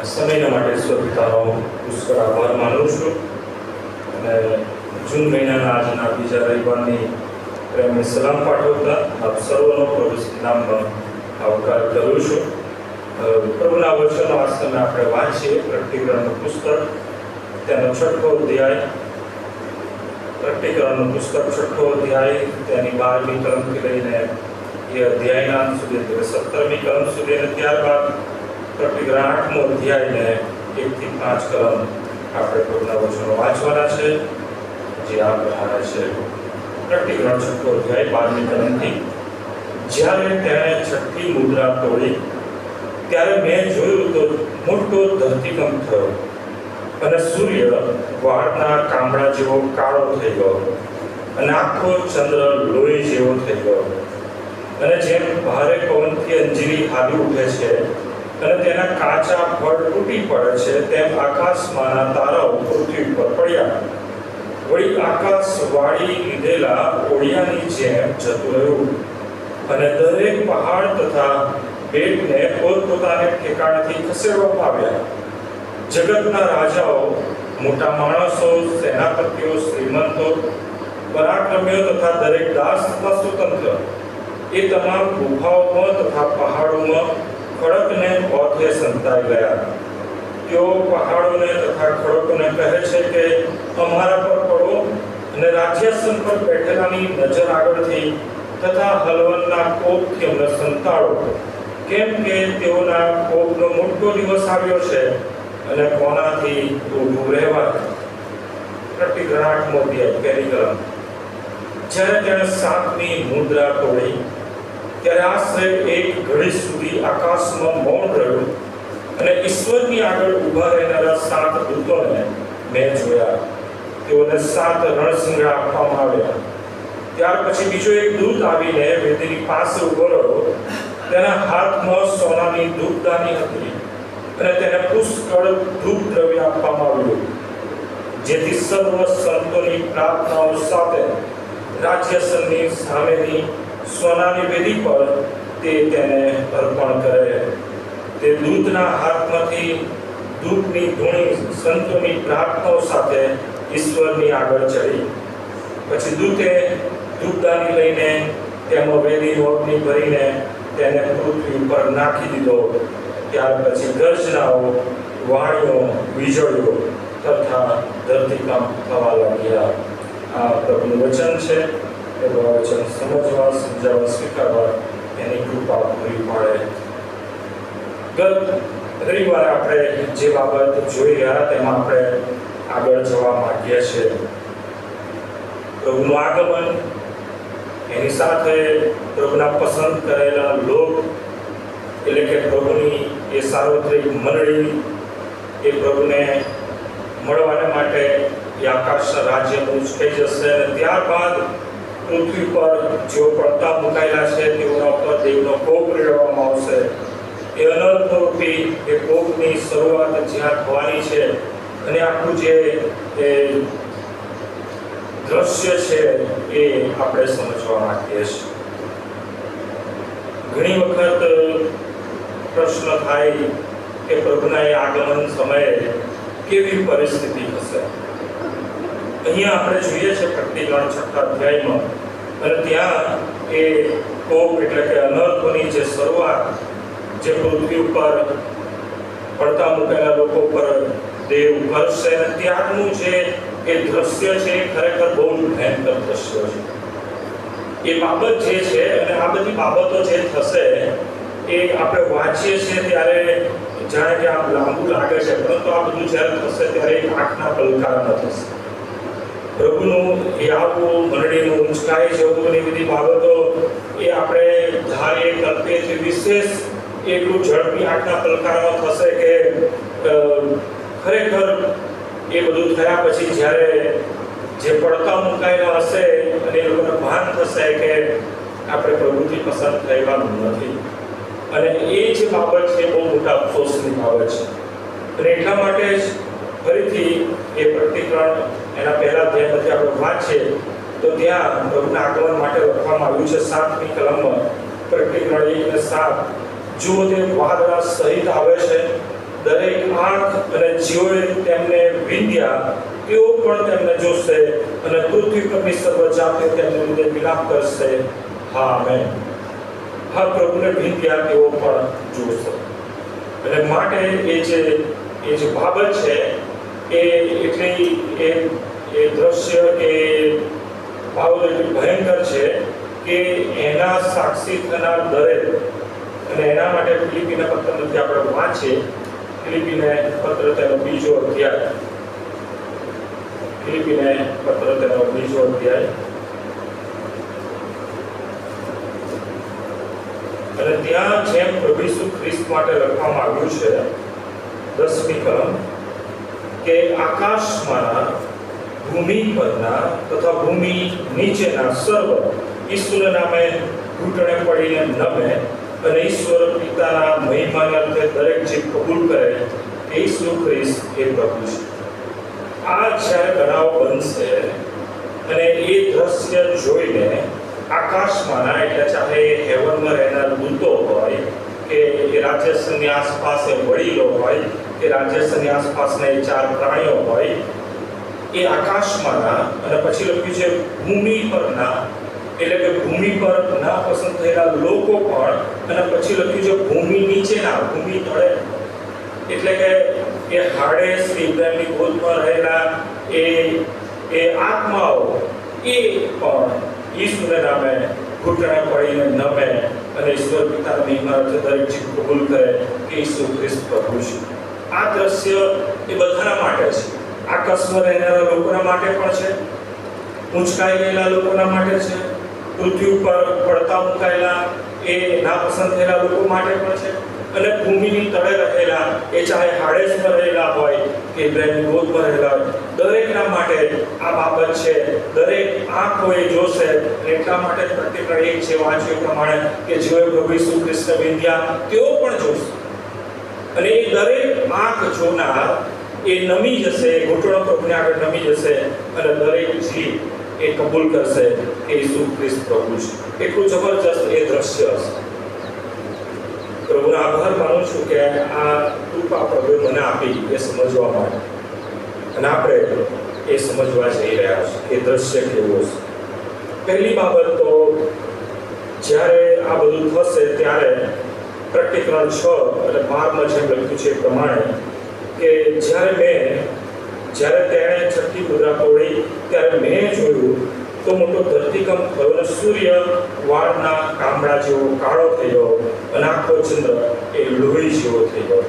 સમયના માટે સ્વપિતાનો પુષ્કળ આભાર માનું છું અને જૂન મહિનાના આજના બીજા રવિવારની પ્રેમની સલામ પાઠવતા આપ સર્વનો પ્રભુ નામમાં આવકાર કરું છું. પ્રભુના વચનો આ સમય આપણે વાંચીએ. પ્રકટીકરણનું પુસ્તક તેનો 6ઠો અધ્યાય, પ્રકટીકરણનું પુસ્તક 6ઠો અધ્યાય તેની 12મી કલમથી લઈને એ અધ્યાયના અંત સુધી, 17મી કલમ સુધી, અને ત્યારબાદ પ્રકટીકરણ 8મો અધ્યાય ને 1 થી 5 કલમ આપણે પ્રભુના વચનો વાંચવાના છે, જે આ પ્રમાણે છે. પ્રકટીકરણ 6ઠો અધ્યાય 12મી કલમથી. જ્યારે તેણે છઠ્ઠી મુદ્રા તોડી ત્યારે મેં જોયું તો મોટો ધરતીકંપ થયો અને સૂર્ય વાળના કામડા જેવો કાળો થઈ ગયો અને આખો ચંદ્ર લોહી જેવો થઈ ગયો. અને જેમ ભારે પવનથી અંજીરી હાલી ઉઠે છે અને તેના કાચા ફળ તૂટી પડે છે, તેમ આકાશમાંના તારાઓ પૃથ્વી પર પડ્યા. વળી આકાશ વાળી લીધેલા ઓળિયાની જેમ જતું રહ્યું અને દરેક પહાડ તથા બેટને પોતપોતાને ઠેકાણેથી ખસેડવામાં આવ્યા. જગતના રાજાઓ, મોટા માણસો, સેનાપતિઓ, શ્રીમંતો, પરાક્રમીઓ તથા દરેક દાસ તથા સ્વતંત્ર એ તમામ ગુફાઓમાં તથા પહાડોમાં ખડકને ઓથે સંતાઈ ગયા. તેઓ પહાડોને તથા ખડકોને કહે છે કે અમારા પર પડો અને રાજ્યાસન પર બેઠેલાની નજર આગળથી તથા હલવનના કોપથી અમને સંતાડો, કેમ કે તેઓના કોપનો મોટો દિવસ આવ્યો છે અને કોનાથી ઊભું રહેવાય. પ્રકટીકરણ 8મો અધ્યાય, પહેલી કલમ. જ્યારે તેણે 7મી મુદ્રા તોડી ત્યારે આશરે 1 ઘડી સુધી આકાશમાં મૌન રહ્યું અને ઈશ્વરની આગળ ઊભા રહેનારા 7 દૂતોને મેં જોયા. તેઓને 7 રણસિંગડા આપવામાં આવ્યા. ત્યાર પછી બીજો એક દૂત આવીને વેદીની પાસે ઊભો રહ્યો. તેના હાથમાં સોનાની ધૂપદાની હતી અને તેને પુષ્કળ ધૂપ દ્રવ્ય આપવામાં આવ્યું, જેથી સર્વ સંતોની પ્રાર્થનાઓ સાથે રાજ્યાસનની સામેની સોનાની વેદી પર તે તેને અર્પણ કરે. તે દૂતના હાથમાંથી ધૂપની ધૂણી સંતોની પ્રાર્થનાઓ સાથે ઈશ્વરની આગળ ચડી. પછી દૂતે ધૂપદાની લઈને તેમાં વેદીનો અગ્નિ ભરીને તેને પૃથ્વી ઉપર નાખી દીધો. ત્યાર પછી ગર્જનાઓ, વાણીઓ, વીજળીઓ તથા ધરતીકંપ થવા લાગ્યા. આ પ્રભુનું વચન છે. એ વચન સમજવા, સમજાવવા, સ્વીકારવા એની કૃપા પૂરી પાડે. ગત રવિવારે આપણે જે બાબત જોઈ રહ્યા તેમાં આપણે આગળ જવા માંગીએ છીએ. પ્રભુનું આગમન, એની સાથે પ્રભુના પસંદ કરેલા લોક, એટલે કે પ્રભુની એ સાર્વત્રિક મંડળી, એ પ્રભુને મળવાને માટે એ આકાશના રાજ્યમાં ઉચકાઈ જશે અને ત્યારબાદ પૃથ્વી પર જેઓ પડતા મુકાયેલા છે તેઓના ઉપર દેવનો કોપ રેડવામાં આવશે. એ અનર્થરૂપી એ કોપની શરૂઆત જ્યાં થવાની છે અને આખું જે એ દ્રશ્ય છે એ આપણે સમજવા માંગીએ છીએ. ઘણી વખત પ્રશ્ન થાય કે પ્રભુના એ આગમન સમયે કેવી પરિસ્થિતિ હશે. અહીંયા આપણે જોઈએ છે પ્રકટીકરણ 6ઠા અધ્યાયમાં, અને ત્યાં એ કોપ એટલે કે અનર્થોની જે શરૂઆત, જે પૃથ્વી ઉપર પડતા મૂકેલા લોકો પર દેવ કરશે, અને ત્યારનું જે એ દ્રશ્ય છે એ ખરેખર બહુ ભયંકર દ્રશ્ય છે. એ બાબત જે છે અને આ બધી બાબતો જે થશે એ આપણે વાંચીએ છીએ ત્યારે જાણે કે આમ લાંબુ લાગે છે, પરંતુ આ બધું જ્યારે થશે ત્યારે એક આંખના પલકારામાં થશે. પ્રભુનું એ આવવું, મંડળીનું ઊંચકાઈ જવું, એ બધી બાબતો એ આપણે ધારીએ કલ્પીએ વિશેષ એટલું ઝડપી આંખના પલકારામાં થશે કે ખરેખર એ બધું થયા પછી જ્યારે જે પડતા મુકાયેલા હશે અને એ લોકોને ભાન થશે કે આપણે પ્રભુથી પસંદ થયેલાનું નથી, અને એ જે બાબત છે બહુ મોટા અફસોસની બાબત છે. અને એટલા માટે જ ફરીથી એ પ્રકટીકરણ એના પહેલા અધ્યાયમાંથી આપણે વાંચીએ તો ત્યાં પ્રભુના આગમન માટે લખવામાં આવ્યું છે 7મી કલમમાં, પ્રકટીકરણ 1 અને 7. જો તે વાદળા સહિત આવે છે, દરેક આંખ અને જીવોએ તેમને વિંધ્યા તેઓ પણ તેમને જોશે અને પૃથ્વી પરની સર્વ જાતિઓ તેમને લીધે વિલાપ કરશે. હા આમેન. હા પ્રભુને વિંધ્યા તેઓ પણ જોશે. અને માટે એ જે બાબત છે એ એટલી એ દ્રશ્ય કે બાબત એટલી ભયંકર છે કે એના સાક્ષી થનાર દરેક અને એના માટે ફિલિપીના પત્રમાંથી આપણે વાંચીએ. ફિલિપીને પત્ર તેનો બીજો અધ્યાય. ફિલિપીને પત્ર તેનો બીજો અધ્યાય અને ત્યાં જેમ પ્રભુ ઈસુ ખ્રિસ્ત માટે લખવામાં આવ્યું છે 10મી કલમ કે આકાશમાંના ભૂમિ પરના તથા ભૂમિ નીચેના સર્વ ઈસુના નામે ઘૂંટણે પડીને નમે અને ઈશ્વર પિતાના મહિમાને અર્થે દરેક જીવ કબૂલ કરે કે ઈસુ ખ્રિસ્ત એ પ્રભુ છે. આ જ્યારે બનાવ બનશે અને એ દ્રશ્ય જોઈને આકાશમાંના એટલે ચાહે હેવનમાં રહેનાર દૂતો હોય કે એ રાજ્યસની આસપાસ વડીલો હોય કે રાજ્યસની આસપાસના એ 4 પ્રાણીઓ હોય એ આકાશમાંના અને પછી લખ્યું છે ભૂમિ પરના એટલે કે ભૂમિ પર ના પસંદ થયેલા લોકો પણ અને પછી લખ્યું છે ભૂમિ નીચેના ભૂમિ તળે એટલે કે એ હાડેસ ઇબ્રાહીમની ગોદમાં રહેલા એ આત્માઓ એ પણ ઈસુના નામે ઘૂંટણે પડીને નમે અને ઈશ્વર પિતાના મહિમાને દરેક જીવ કબૂલ કરે કે ઈસુ ખ્રિસ્ત પ્રભુ છે. આ દ્રશ્ય એ બધાના માટે છે. આકાશમાં રહેનારા લોકોના માટે પણ છે, ઊંચકાઈ ગયેલા લોકોના માટે છે, પૃથ્વી ઉપર પડતા મુકાયેલા એ નાપસંદ થયેલા લોકો માટે પણ છે અને ભૂમિની તળે રહેલા એ ચાહે હાડેસમાં રહેલા હોય કે ઇબ્રાહીમની ગોદમાં રહેલા હોય દરેકના માટે આ બાબત છે. દરેક આંખોએ જોશે. એટલા માટે પ્રત્યેક એક છે વાંચ્યું પ્રમાણે કે જેઓએ પ્રભુ ઈસુ ખ્રિસ્તને વિંધ્યા તેઓ પણ જોશે અને એ દરેક આંખ જોનાર એ નમી જશે, ઘૂંટણો પ્રભુને આગળ નમી જશે અને દરેક જીવ એ કબૂલ કરશે કે ઈસુ ખ્રિસ્ત પ્રભુ છે. એટલું જબરજસ્ત એ દ્રશ્ય હશે. પ્રભુનો આભાર માનું છું કે આ કૃપા પ્રભુએ મને આપી એ સમજવા માટે અને આપણે એ સમજવા જઈ રહ્યા છીએ કે દ્રશ્ય કેવું હશે. પહેલી બાબત તો જ્યારે આ બધું થશે ત્યારે પ્રકટીકરણ 6 અને 12માં જેમ લખ્યું છે એ પ્રમાણે કે જ્યારે તેણે છઠ્ઠી મુદ્રા તોડી ત્યારે મેં જોયું તો મોટો ધરતીકંપ થયો અને સૂર્ય વાળના કામડા જેવો કાળો થયો અને આખો ચંદ્ર એ લોહી જેવો થયો.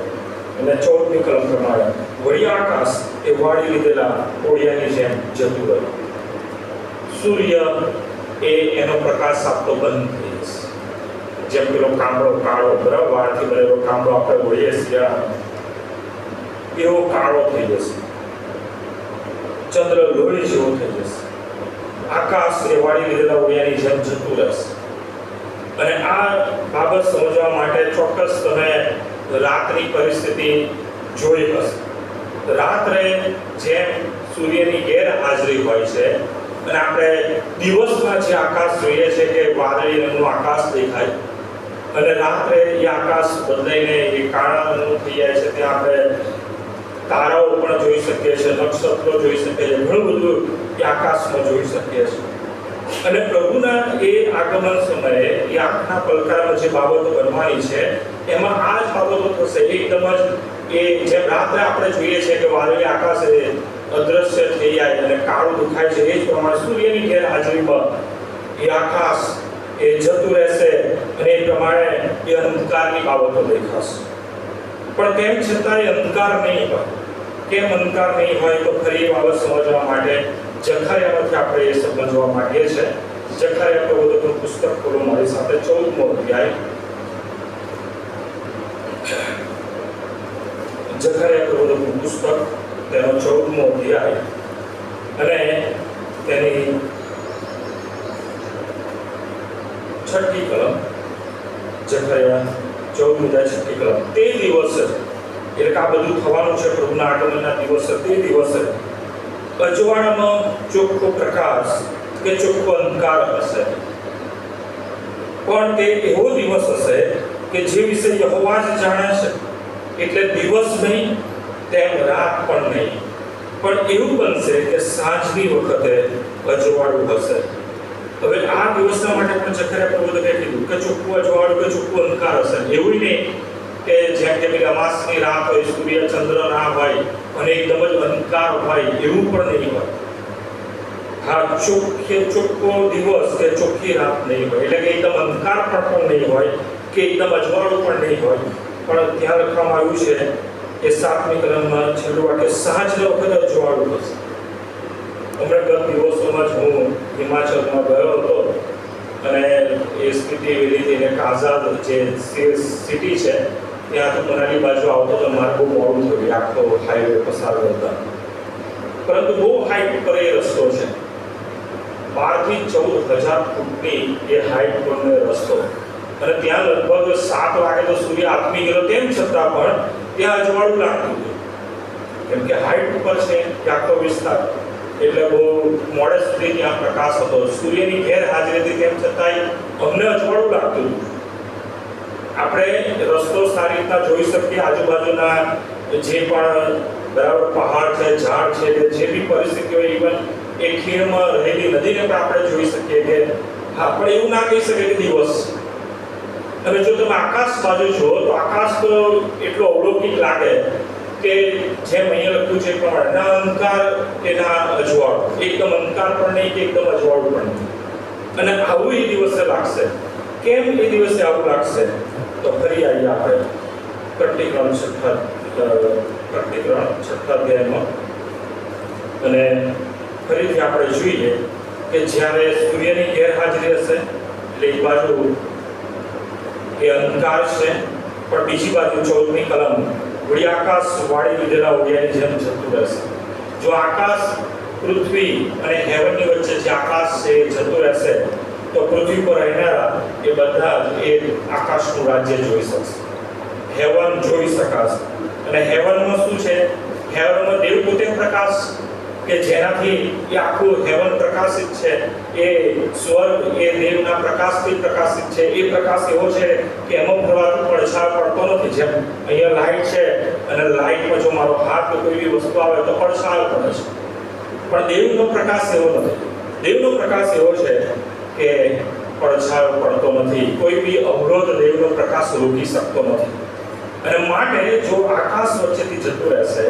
અને 14મી કલમ પ્રમાણે વળી આકાશ એ વાળી લીધેલા કોળિયાની જેમ જતું રહ્યું. સૂર્ય એ એનો પ્રકાશ આપતો બંધ થઈ જશે. જેમ પેલો કામડો કાળો બરાબર વાળથી બનેલો કામડો આપણે વળીએ શિયાળામાં એવો કાળો થઈ જશે. ચંદ્ર લોહી જેવો થઈ જશે. આકાશ એ વાળી લીધેલા ઓળિયાની જેમ જતું રહેશે. અને આ બાબત સમજવા માટે ચોક્કસ તમે રાતની પરિસ્થિતિ જોઈ હશે. રાત્રે જેમ સૂર્યની ગેરહાજરી હોય છે અને આપણે દિવસમાં જે આકાશ જોઈએ છે કે વાદળી રંગનું આકાશ દેખાય અને રાત્રે એ આકાશ બદલાઈને એ કાળા રંગનું થઈ જાય છે. ત્યાં આપણે તારાઓ પણ જોઈ શકીએ છીએ, નક્ષત્રો જોઈ શકીએ છીએ, ઘણું બધું એ આકાશમાં જોઈ શકીએ છીએ. અને પ્રભુના એ આગમન સમયે એ આંખના પલકારામાં જે બાબતો બનવાની છે એમાં આ જ બાબતો થશે. એકદમ જ એ જેમ રાત્રે આપણે જોઈએ છીએ કે વાદળી આકાશ અદ્રશ્ય થઈ જાય અને કાળું દુખાય છે, એ જ પ્રમાણે સૂર્યની ગેરહાજરીમાં એ આકાશ એ જતું રહેશે અને એ પ્રમાણે એ અંધકારની બાબતો દેખાશે. પણ તેમ છતાં એ અંધકાર નહીં હોય. કેમ અંધકાર નહીં હોય તો ફરી એ બાબત સમજવા માટે જખારિયામાંથી આપણે એ સમજવા માંગીએ છીએ. જખારિયા પ્રબોધકનું પુસ્તક ખોલો મારી સાથે 14મો અધ્યાય. જખારિયા પ્રબોધકનું પુસ્તક તેનો 14મો અધ્યાય અને તેની 6ઠી કલમ. જખારિયા 14મી અધ્યાય 6ઠી કલમ. તે દિવસે એટલે કે આ બધું થવાનું છે પ્રભુના આગમનના દિવસે. તે દિવસે અજવાળામાં ચોખ્ખો પ્રકાશ કે ચોખ્ખો અંધકાર હશે, પણ તે એવો દિવસ હશે કે જે વિશે યહોવા જ જાણે છે. એટલે દિવસ નહીં તેમ રાત પણ નહીં, પણ એવું બનશે કે સાંજની વખતે અજવાળું હશે. હવે આ દિવસના માટે પણ જખરિયા પ્રભુએ કીધું કે ચોખ્ખું અજવાળું કે ચોખ્ખું અંધકાર હશે. એવું નહીં કે જેમ કે અમાસની રાત હોય, સૂર્ય ચંદ્ર ના હોય અને એકદમ જ અંધકાર હોય, એવું પણ નહીં હોય. હા, ચોખ્ખો દિવસ કે ચોખ્ખી રાત નહીં હોય, એટલે કે એકદમ અંધકાર પણ નહીં હોય કે એકદમ અજવાળું પણ નહીં હોય. પણ ત્યાં લખવામાં આવ્યું છે કે 7મી કલમમાં છેલ્લું વાક્ય સાંજના વખતે અજવાળું હશે. હમણાં ગત દિવસોમાં જ હું હિમાચલમાં ગયો હતો અને એ સ્થિતિ એવી રીતે એક આઝાદ જે સિટી છે ત્યાં તો મનાલી બાજુ આવતો તો મારે બહુ મોડું થયું, આખો હાઈવે પસાર કરતા. પરંતુ બહુ હાઈટ પર એ રસ્તો છે, 12 થી 14,000 ફૂટની એ હાઈટ પરનો રસ્તો, અને ત્યાં લગભગ 7 વાગે તો સૂર્ય આથમી ગયો, તેમ છતાં પણ ત્યાં અજવાળું લાગતું હતું. કેમ કે હાઈટ ઉપર છે તે આખો વિસ્તાર, એટલે બહુ મોડે સુધી ત્યાં પ્રકાશ હતો. સૂર્યની ગેરહાજરીથી તેમ છતાંય અમને અજવાળું લાગતું હતું. આપણે રસ્તો સારી રીતના જોઈ શકીએ, આજુબાજુના જે પણ બરાબર પહાડ છે, ઝાડ છે, જે બી પરિસ્થિતિ હોય, ઇવન એ ખીણમાં રહેલી નદીને પણ આપણે જોઈ શકીએ કે આપણે એવું ના કહી શકીએ કે દિવસ. અને જો તમે આકાશ બાજુ જુઓ તો આકાશ તો એટલો અવલૌકિક લાગે કે જેમ અહીંયા લખ્યું છે પ્રમાણે ના અંધકાર કે ના અજવાળું, એકદમ અંધકાર પણ નહીં કે એકદમ અજવાળું પણ નહીં. અને આવું એ દિવસે લાગશે. કેમ એ દિવસે આવું લાગશે? તો ફરી આવીએ આપણે પ્રકટીકરણ 6 અધ્યાયમાં, અને ફરીથી આપણે જોઈએ કે જ્યારે સૂર્યની ગેરહાજરી હશે એટલે એક બાજુ એ અંધકાર છે, પણ બીજી બાજુ 14મી કલમ વળી આકાશ વાળી લીધેલા ઓડિયાની જેમ જતું રહેશે. જો આકાશ, પૃથ્વી અને હેવનની વચ્ચે જે આકાશ છે એ જતું રહેશે તો પૃથ્વી પર રહેનારા એ બધા જ એ આકાશનું રાજ્ય જોઈ શકશે, હેવન જોઈ શકાશે. અને હેવનમાં શું છે? હેવનમાં દેવ પોતે પ્રકાશ, કે જેનાથી એ આખું હેવન પ્રકાશિત છે, એ સ્વર્ગ એ દેવના પ્રકાશથી પ્રકાશિત છે. એ પ્રકાશ એવો છે કે એમાં ફરવાથી પડછાયો પડતો નથી. જેમ અહીંયા લાઈટ છે અને લાઈટમાં જો મારો હાથ કે કોઈ બી વસ્તુ આવે તો પડછાયો પડે છે, પણ દેવનો પ્રકાશ એવો નથી. દેવનો પ્રકાશ એવો છે કે પડછાયો પડતો નથી, કોઈ બી અવરોધ દેવનો પ્રકાશ રોકી શકતો નથી. અને માટે જો આકાશ વચ્ચેથી જતું રહેશે,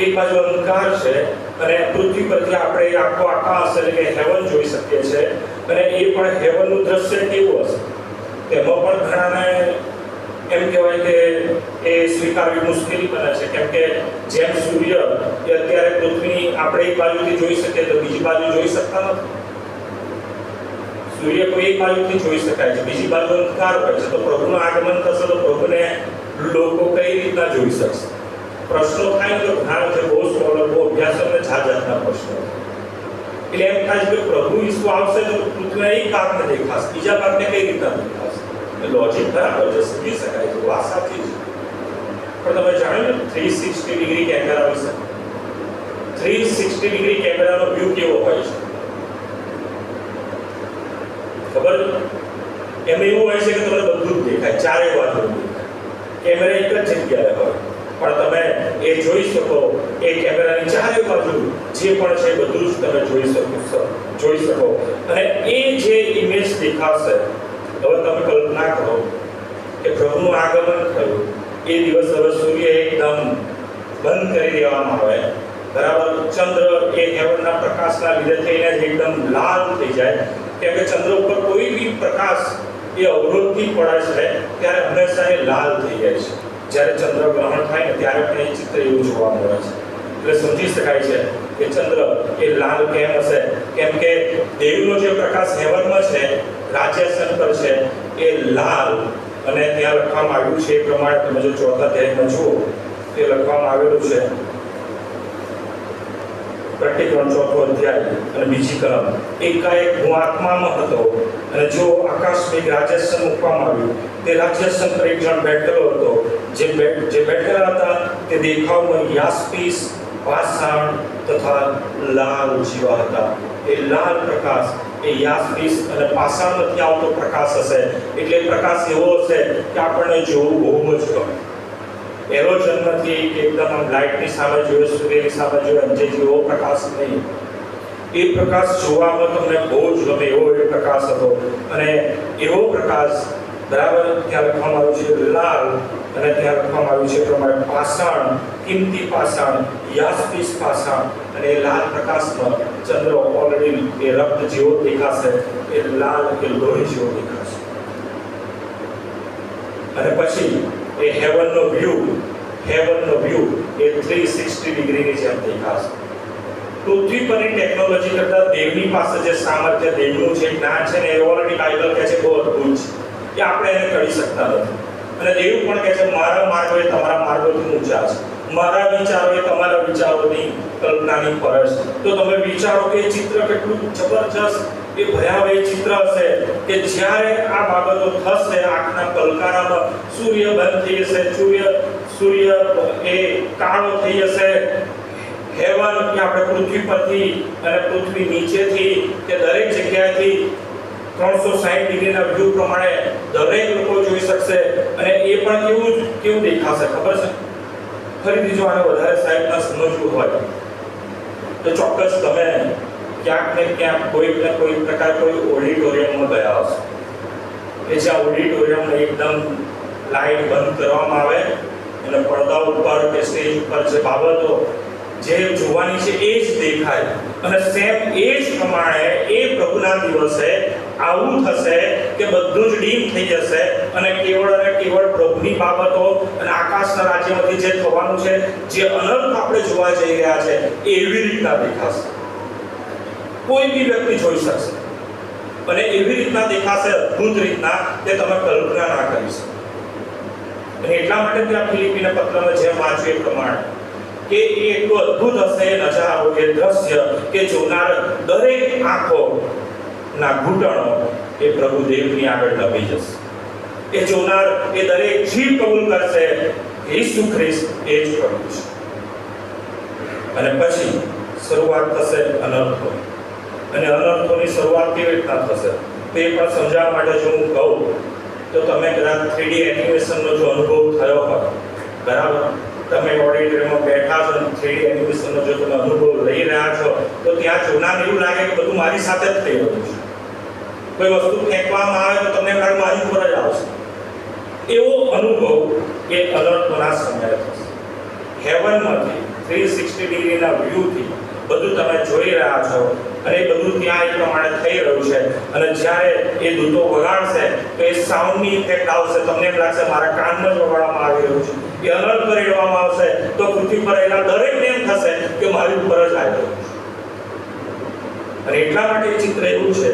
એક બાજુ અંધકાર છે અને પૃથ્વી પરથી આપણે આખો આકાશ એટલે કે હેવન જોઈ શકીએ છીએ, અને એ પણ હેવનનું દ્રશ્ય કેવું હશે તેમાં પણ ઘણાને એમ કહેવાય કે એ સ્વીકારવી મુશ્કેલી બને છે. કેમ કે જેમ સૂર્ય એ અત્યારે પૃથ્વીની આપણે એક બાજુથી જોઈ શકીએ તો બીજી બાજુ જોઈ શકતા નથી. સૂર્ય કોઈ એક બાજુથી જોઈ શકાય છે, બીજી બાજુ અંધકાર હોય છે. તો પ્રભુનું આગમન થશે તો પ્રભુને લોકો કઈ રીતના જોઈ શકશે? પ્રશ્નો થાય તો ઘણા જે બહુ સ્કોલર, બહુ અભ્યાસોને જાતના પ્રશ્નો, એટલે એમ થાય છે કે પ્રભુ ઈસુ આવશે તો પૃથ્વીના એક ભાગને દેખાશે, બીજા ભાગને કઈ રીતના દેખાશે? લોજિક બરાબર છે, સમજી શકાય છે, વાત સાચી છે. પણ તમે જાણ્યું ને 360 ડિગ્રી કેમેરા વિશે? 360 ડિગ્રી કેમેરાનો વ્યૂ કેવો હોય છે ખબર? એમાં એવું હોય છે કે તમને બધું જ દેખાય, ચારે બાજુ દેખાય. કેમેરા એક જ જગ્યાએ હોય પણ તમે એ જોઈ શકો, એ કેમેરાની ચારે બાજુ જે પણ છે બધું જ તમે જોઈ શકો. અને એ જે ઇમેજ દેખાશે, હવે તમે કલ્પના કરો કે પ્રભુનું આગમન થયું, એ દિવસ હવે સૂર્ય એકદમ બંધ કરી દેવામાં આવે, બરાબર? ચંદ્ર એ હેવનના પ્રકાશના લીધે થઈને જ એકદમ લાલ થઈ જાય. કેમ કે ચંદ્ર ઉપર કોઈ બી પ્રકાશ એ અવરોધથી પડે છે ત્યારે હંમેશા એ લાલ થઈ જાય છે. જ્યારે ચંદ્રગ્રહણ થાય ને ત્યારે પણ એ ચિત્ર એવું જોવા મળે છે. એટલે સમજી શકાય છે કે ચંદ્ર એ લાલ કેમ હશે? કેમ કે દેવનો જે પ્રકાશ હેવનમાં છે, રાજ્યાસન પર છે, એ લાલ. અને ત્યાં લખવામાં આવ્યું છે એ પ્રમાણે તમે જો 4થા અધ્યાયમાં જુઓ તે લખવામાં આવેલું છે, પ્રકટીકરણ 4થો અધ્યાય અને બીજી કલમ, એકાએક હું આત્મામાં હતો અને જો આકાશમાં રાજ્યાસન મૂકવામાં આવ્યું, તે રાજ્યાસન પર એક જણ બેઠેલો હતો. જે બેઠેલા હતા તે દેખાવમાં યાસ્પીસ, પાષાણ તથા લાલ જેવા હતા. એ લાલ પ્રકાશ એ યાસ્પીસ અને પાષાણમાંથી આવતો પ્રકાશ હશે. એટલે પ્રકાશ એવો હશે કે આપણને જોવું બહુ જ ગમે. એવો જન્મ નથી કે એકદમ આમ લાઇટની સામે જોયો, સૂર્યની સામે જોયો અને જે જેવો પ્રકાશ નહીં. એ પ્રકાશ જોવામાં તમને બહુ જ ગમે એવો એ પ્રકાશ હતો. અને એવો પ્રકાશ બરાબર ત્યાં લખવામાં આવ્યું છે લાલ, અને ત્યાં લખવામાં આવ્યું છે પ્રમાણે પાષાણ, કિંમતી પાષાણ, યાસ્પિસ પાષાણ. અને એ લાલ પ્રકાશમાં ચંદ્ર ઓલરેડી એ રક્ત જેવો દેખાશે, એ લાલ કે લોહી જેવો દેખાશે. અને પછી એ હેવનનો વ્યૂ એ 360 ડિગ્રીની જેમ દેખાશે. પૃથ્વી પરની ટેકનોલોજી કરતાં દેવની પાસે જે સામર્થ્ય, દેવનું જે જ્ઞાન છે ને, એ ઓલરેડી બાઇબલ કહે છે બહુ અદ્ભુત છે, કે આપણે એને કરી શકતા નથી. અને દેવ પણ કહે છે મારા માર્ગો એ તમારા માર્ગોથી ઊંચા છે, મારા વિચારો એ તમારા વિચારોની કલ્પનાની પર છે. તો તમે વિચારો કે એ ચિત્ર કેટલું જબરજસ્ત, એ ભયાવહ ચિત્ર હશે કે જ્યારે આ બાબતો થશે, આંખના પલકારામાં સૂર્ય બંધ થઈ જશે, સૂર્ય એ કાળો થઈ જશે. હેવન કે આપણે પૃથ્વી પરથી અને પૃથ્વી નીચેથી કે દરેક જગ્યાએથી 360 ડિગ્રીના વ્યૂ પ્રમાણે દરેક લોકો જોઈ શકશે. અને એ પણ કેવું દેખાશે ખબર છે? ફરીથી જો આને વધારે સાહેબના સમજવું હોય તો ચોક્કસ તમે ક્યાંક ને ક્યાંક કોઈ પ્રકાર કોઈ ઓડિટોરિયમમાં ગયા હશો, કે જ્યાં ઓડિટોરિયમને એકદમ લાઇટ બંધ કરવામાં આવે અને પડદા ઉપર કે સ્ટેજ ઉપર જે બાબતો જે જોવાની છે એ જ દેખાય. અને સેમ એ જ પ્રમાણે એ પ્રભુના દિવસે આવું થશે કે બધું જ ડીમ થઈ જશે અને કેવળ પ્રભુની બાબતો અને આકાશના રાજ્યમાંથી જે થવાનું છે, જે અનંત આપણે જોવા જઈ રહ્યા છે, એવી રીતના દેખાશે. કોઈ બી વ્યક્તિ જોઈ શકશે અને એવી રીતના દેખાશે, અદ્ભુત રીતના, કે તમે કલ્પના ના કરી શકો. અને એટલા માટે ત્યાં ફિલિપીના પત્રમાં જેમ વાંચ્યું એ પ્રમાણે કે એ એટલું અદ્ભુત હશે એ નજારો, એ દ્રશ્ય, કે જોનાર દરેક આંખોના ઘૂંટણો એ પ્રભુ દેવની આગળ નમી જશે. એ જોનાર એ દરેક જીભ કબૂલ કરશે ઈસુ ખ્રિસ્ત એ જ પ્રભુ છે. અને પછી શરૂઆત થશે અનર્થો. અને અનર્થોની શરૂઆત કેવી રીતના થશે તે પણ સમજાવવા માટે જો હું કહું તો તમે કદાચ 3D એનિમેશનનો જો અનુભવ થયો હોય, બરાબર, તમે ઓડિટોરિયમમાં બેઠા છો અને 3D એનિમેશનનો જો તમે અનુભવ લઈ રહ્યા છો, તો ત્યાં જોનાર એવું લાગે કે બધું મારી સાથે જ થઈ રહ્યું છે. કોઈ વસ્તુ ફેંકવામાં આવે તો તમને લાગે મારી ઉપર જ આવશે. એવો અનુભવ એ અનર્થોના સમયે થશે. હેવનમાંથી 360 ડિગ્રીના વ્યૂથી બધું તમે જોઈ રહ્યા છો અને એ બધું ત્યાં એ પ્રમાણે થઈ રહ્યું છે. અને જ્યારે એ દૂતો વગાડશે તો એ સાઉન્ડની ઇફેક્ટ આવશે, તમને એમ લાગશે મારા કાનમાં જ વગાડવામાં આવી રહ્યું છે. એ અનર્થ કરેડવામાં આવશે તો પૃથ્વી પર રહેલા દરેકને એમ થશે કે મારી ઉપર જ આવી રહ્યું છે. અને એટલા માટે એ ચિત્ર એવું છે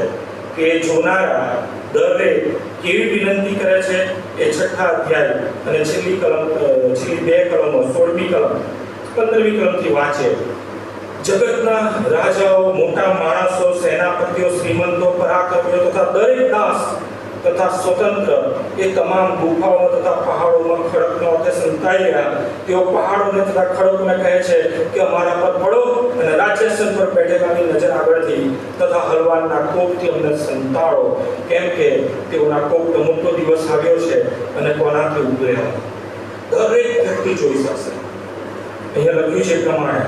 કે જોનારા દરેક કેવી વિનંતી કરે છે. એ 6થા અધ્યાય અને છેલ્લી 2 કલમો 16મી કલમ 15મી કલમથી વાંચે. જગતના રાજાઓ, મોટા માણસો, સેનાપતિઓ, શ્રીમંતો, પરાક્રમીઓ તથા દરેક દાસ તથા સ્વતંત્ર એ તમામ ગુફાઓ તથા પહાડોમાં ખડકનો તે સંતાઈ રહ્યા. તેઓ પહાડોને તથા ખડકોને કહે છે કે અમારા પર પડો અને રાજ્યાસન પર બેઠેલાની નજર આગળથી તથા હલવાનના કોપથી અમને સંતાડો, કેમ કે તેઓના કોપનો મોટો દિવસ આવ્યો છે અને કોનાથી ઉભરે. દરેક વ્યક્તિ જોઈ શકશે. અહીંયા લખ્યું છે પ્રમાણે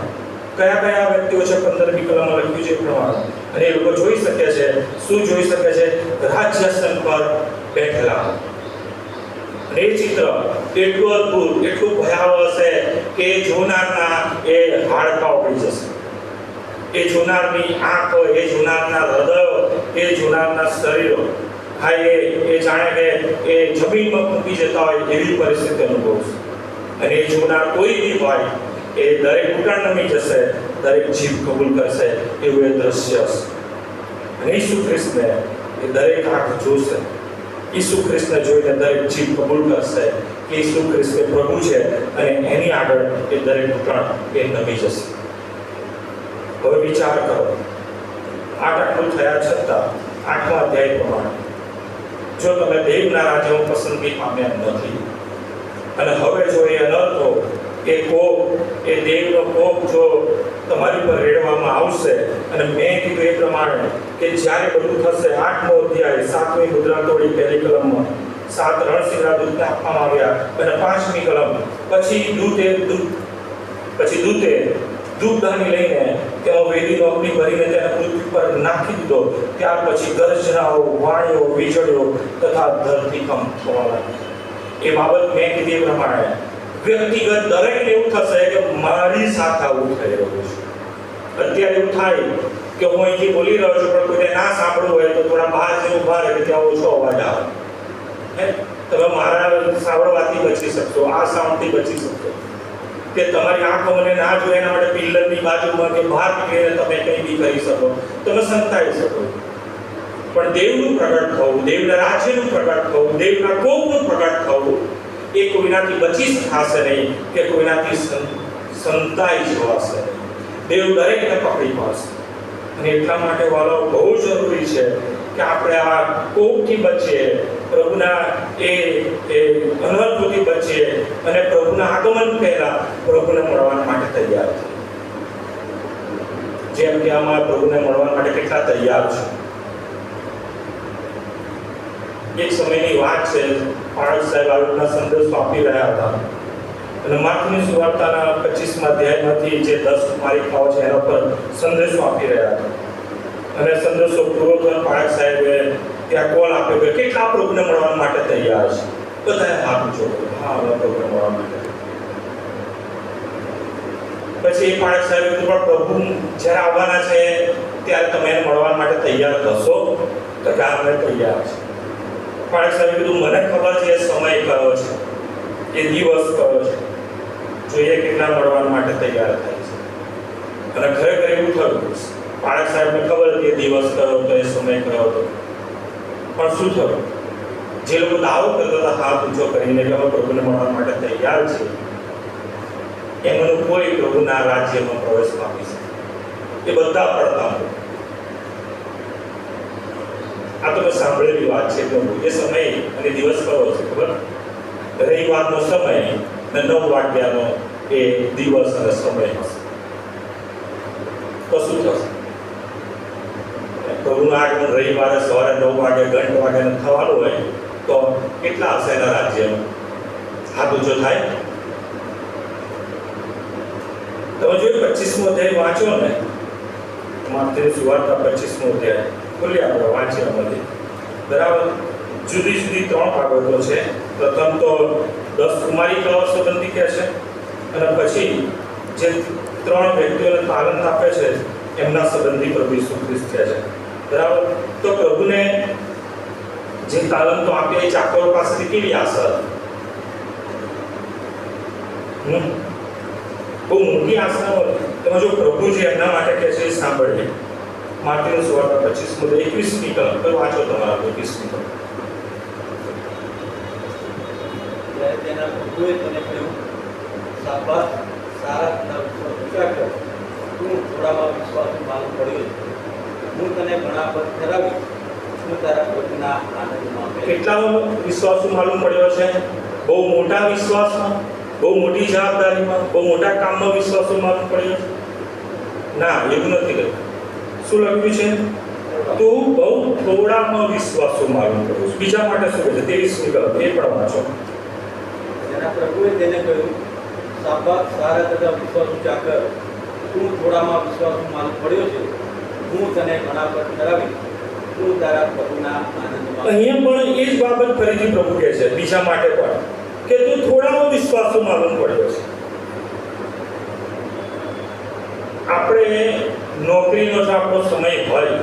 કયા વ્યક્તિઓ છે, 15મી કલમમાં લખ્યું છે પ્રમાણે. અને એ લોકો જોઈ શકે છે, શું જોઈ શકે છે? રાજ્યાસન પર બેઠેલા. અને એ ચિત્ર એટલું અદ્ભુત, એટલું ભયાવહ હશે કે જોનારના એ હાડકાં ઉડી જશે. એ જોનારની આંખો, એ જોનારના હૃદયો, એ જોનારના શરીરો, હા, એ જાણે કે એ જમીનમાં મૂકી જતા હોય એવી પરિસ્થિતિ અનુભવશે. અને એ જોનાર કોઈ બી હોય એ દરેક ઘૂંટણ નમી જશે, દરેક જીભ કબૂલ કરશે એવું એ દ્રશ્ય હશે. અને ઈસુ ખ્રિસ્તને એ દરેક આંખ જોશે. ઈસુ ખ્રિસ્તને જોઈને દરેક જીભ કબૂલ કરશે કે ઈસુ ખ્રિસ્ત એ પ્રભુ છે અને એની આગળ એ દરેક ઘૂંટણ એ નમી જશે. હવે વિચાર કરો, આટલું થયા છતાં 8મા અધ્યાય પ્રમાણે જો તમે દેવના રાજ્યમાં પસંદગી પામ્યા નથી અને હવે જો એ અનર્થો, એ કોપ, એ દેવનો કોપ જો તમારી પર રેડવામાં આવશે, અને મેં કીધું એ પ્રમાણે કે જ્યારે બધું થશે, 8મો અધ્યાય 7મી મુદ્રા તોડી 1લી કલમમાં 7 રણસીરા દૂતને આપવામાં આવ્યા અને 5મી કલમ પછી દૂતે ધૂપદાની લઈને તેમાં વેદીનો અગ્નિ ભરીને તેને પૃથ્વી પર નાખી દીધો. ત્યાર પછી ગર્જનાઓ, વાણીઓ, વીજળીઓ તથા ધરતીકંપ થવા લાગી. એ બાબત મેં કીધી પ્રમાણે વ્યક્તિગત દરેકને એવું થશે કે મારી સાથે આવું થઈ રહ્યું છે. અત્યારે એવું થાય કે હું અહીંથી બોલી રહ્યો છું પણ કોઈને ના સાંભળવું હોય તો થોડા બહાર જઈને ઊભા રહે કે ત્યાં ઓછો અવાજ આવે. તમે મારા સાંભળવાથી બચી શકશો, આ સાઉન્ડથી બચી શકશો. કે તમારી આંખો મને ના જોઈએ એના માટે પિલ્લરની બાજુમાં કે બહાર નીકળીને તમે કંઈ બી કરી શકો, તમે સંતાઈ શકો. પણ દેવનું પ્રગટ થવું, દેવના રાજ્યનું પ્રગટ થવું, દેવના કોપનું પ્રગટ થવું એ કોઈનાથી બચી થશે નહીં કે કોઈનાથી સંતાઈ જવાશે નહીં. દેવ દરેકને પકડી પાડશે. અને એટલા માટે વાલો બહુ જરૂરી છે કે આપણે આ કોપથી બચીએ, પ્રભુના એ અનર્થોથી બચીએ અને પ્રભુના આગમન પહેલા પ્રભુને મળવા માટે તૈયાર થઈએ. જેમ કે આમાં પ્રભુને મળવા માટે કેટલા તૈયાર છે. એક સમયની વાત છે, પાળક સાહેબ આરોગ્યના સંદેશો આપી રહ્યા હતા અને માર્કની સુવાર્તાના 25મા અધ્યાયમાંથી જે 10 કુમારિકાઓ છે એના પર સંદેશો આપી રહ્યા હતા. અને સંદેશો પૂરો થતાં પાળક સાહેબે ત્યાં કોલ આપ્યો કે કેટલા પ્રભુને મળવા માટે તૈયાર છે. બધાએ હાથ ઊંચો કર્યો, હા અમે પ્રભુને મળવા માટે. પછી પાળક સાહેબે કીધું પણ પ્રભુ જ્યારે આવવાના છે ત્યારે તમે એને મળવા માટે તૈયાર થશો? તો કે અમે તૈયાર છે. પાળક સાહેબે કીધું મને ખબર છે એ સમય કયો છે, એ દિવસ કયો છે, જોઈએ કેટલા મળવા માટે તૈયાર થાય છે. અને ખરેખર એવું થયું. પાળક સાહેબને ખબર હતી એ દિવસ કયો હતો, એ સમય કયો હતો. પણ શું થયું? જે લોકો દાવો કરતા હતા હાથ ઊંચો કરીને કે અમે પ્રભુને મળવા માટે તૈયાર છે, એમનું કોઈ પ્રભુના રાજ્યમાં પ્રવેશ પામી શકે. એ બધા પડતા. આ તો સાંભળેલી વાત છે. એ સમય અને દિવસ કયો છે ખબર? રવિવારનો સમય અને 9 વાગ્યાનો એ દિવસ અને સમય હશે. તો શું થશે? પ્રભુનું આગમન રવિવારે સવારે 9 વાગે ઘંટ વાગે થવાનું હોય તો કેટલા હશે એના રાજ્યમાં? હાથ ઊંચો થાય. તમે જો 25મો અધ્યાય વાંચો ને, માર્કની સુવાર્તા 25મો અધ્યાય ખોલી આપણે વાંચીએ આમાંથી. બરાબર, જુદી જુદી 3 બાબતો છે. પ્રથમ તો 10 કુમારિકાઓ સંબંધી કહે છે અને પછી જે 3 વ્યક્તિઓને તાલંત આપે છે એમના સંબંધી પ્રભુ ઈસુ ખ્રિસ્ત કહે છે. બરાબર, તો પ્રભુને જે તાલંતો આપ્યા એ ચાકરો પાસેથી કેવી આશા હતી? બહુ મોટી આશા હોય. તમે જો પ્રભુ જે એમના માટે કહે છે એ સાંભળીએ. માર્કની સુવાર્તા 25મો 21મી કલમ પર વાંચો. તમારા 21મી કલમ. તેના પ્રભુએ તેને કહ્યું, શાબાશ, સારા વિચાર કર. તું થોડામાં વિશ્વાસનું માલુમ પડ્યો છે. હું તને ઘણા પદ કરાવી, હું તારા પ્રભુના આનંદમાં. કેટલાનો વિશ્વાસનું માલુમ પડ્યો છે? બહુ મોટા વિશ્વાસમાં, બહુ મોટી જવાબદારીમાં, બહુ મોટા કામમાં વિશ્વાસનું માલુમ પડ્યો છે? ના, એવું નથી લખ્યું. શું લખ્યું છે? તું બહુ થોડામાં વિશ્વાસનું માલુમ પડ્યો છે. બીજા માટે શું કહે છે? 23મી કલમ એ પણ વાંચો. તેના પ્રભુએ તેને કહ્યું, શાબાશ, સારા તથા વિશ્વાસુ ચાકર. તું થોડામાં વિશ્વાસનું માલુમ પડ્યો છે. હું તને ઘણા પદ કરાવી, હું તારા પ્રભુના આનંદમાં. અહીંયા પણ એ જ બાબત ફરીથી પ્રભુ કહે છે બીજા માટે પણ કે તું થોડામાં વિશ્વાસનું માલુમ પડ્યો છે. આપણે નોકરીનો જો આપણો સમય હોય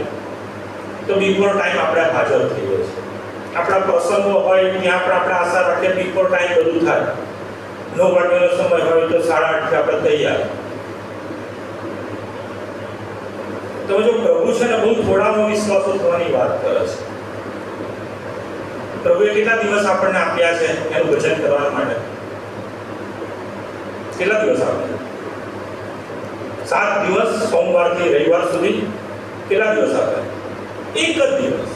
તો બિફોર ટાઈમ આપણે હાજર થઈએ છીએ. આપણા પ્રસંગો હોય ત્યાં પણ આપણે આશા રાખીએ બિફોર ટાઈમ બધું થાય. 9 વાગ્યાનો સમય હોય તો 8:30 આપણે તૈયાર. તો જો પ્રભુ છે ને બહુ થોડામાં વિશ્વાસો થવાની વાત કરે છે. પ્રભુએ કેટલા દિવસ આપણને આપ્યા છે એનું ભજન કરવા માટે? કેટલા દિવસ આપ્યા? 7 દિવસ, સોમવારથી રવિવાર સુધી. કેટલા દિવસ આપ્યા? એક જ દિવસ.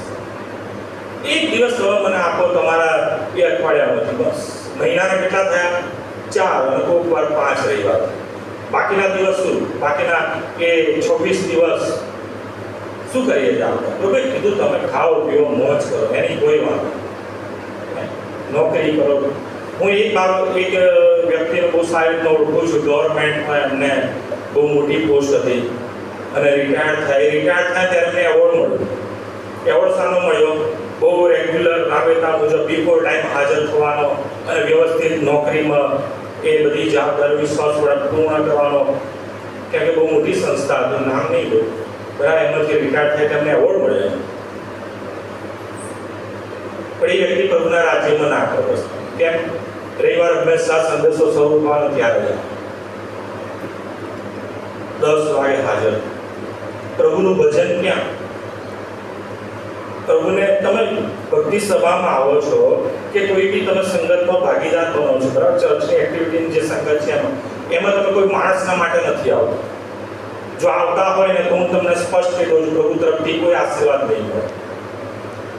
એક દિવસ હવે મને આપો તમારા એ અઠવાડિયામાંથી. બસ મહિનાના કેટલા થયા? 4 અને કોઈક વાર 5 રવિવાર. બાકીના દિવસ શું? બાકીના એ 26 દિવસ શું કરીએ છીએ આપણે? પ્રભુએ કીધું તમે ખાઓ પીઓ મોજ કરો, એની કોઈ વાત નહીં. નોકરી કરો. હું એક વ્યક્તિને બહુ સારી રીતના ઓળખું છું. ગવર્મેન્ટમાં એમને બહુ મોટી પોસ્ટ હતી અને રિટાયર્ડ થાય ત્યારે એમને એવોર્ડ મળ્યો. એવોર્ડ શાનો મળ્યો? બહુ રેગ્યુલર રાબેતા મુજબ બિફોર ટાઈમ હાજર થવાનો અને વ્યવસ્થિત નોકરીમાં એ બધી જવાબદારી વિશ્વાસપૂર્વક પૂર્ણ કરવાનો. કેમ કે બહુ મોટી સંસ્થા હતું, નામ નહીં લો, બરાબર. એમાંથી રિટાયર્ડ થાય તેમને એવોર્ડ મળે. પણ એ વ્યક્તિ પ્રભુના રાજ્યમાં ના કરે. કેમ? રવિવાર હંમેશા સંદેશો શરૂ થવાનો ત્યારે 10 વાગે હાજર. પ્રભુનું ભજન ક્યાં? પ્રભુને તમે ભક્તિ સભામાં આવો છો કે કોઈ બી તમે સંગતમાં ભાગીદાર બનો છો, બરાબર. ચર્ચની એક્ટિવિટીની જે સંગત છે એમાં તમે કોઈ માણસના માટે નથી આવતા. જો આવતા હોય ને તો હું તમને સ્પષ્ટ કહી દઉં છું, પ્રભુ તરફથી કોઈ આશીર્વાદ નહીં મળે.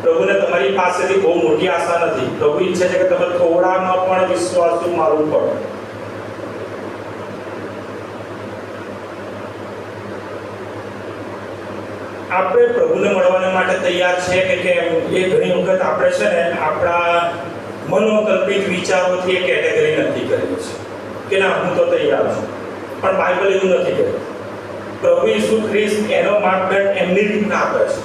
પ્રભુને તમારી પાસેથી બહુ મોટી આશા નથી. પ્રભુ ઈચ્છે છે કે તમે થોડામાં પણ વિશ્વાસુ માનવું પડે. આપણે પ્રભુને મળવાને માટે તૈયાર છે કે કેમ, એ ઘણી વખત આપણે છે ને આપણા મનોકલ્પિત વિચારોથી એ કેટેગરી નક્કી કરીએ છીએ કે ના હું તો તૈયાર છું. પણ બાઇબલ એવું નથી કહે. પ્રભુ ઈસુ ખ્રિસ્ત એનો માપદંડ એમની રીતના આપે છે.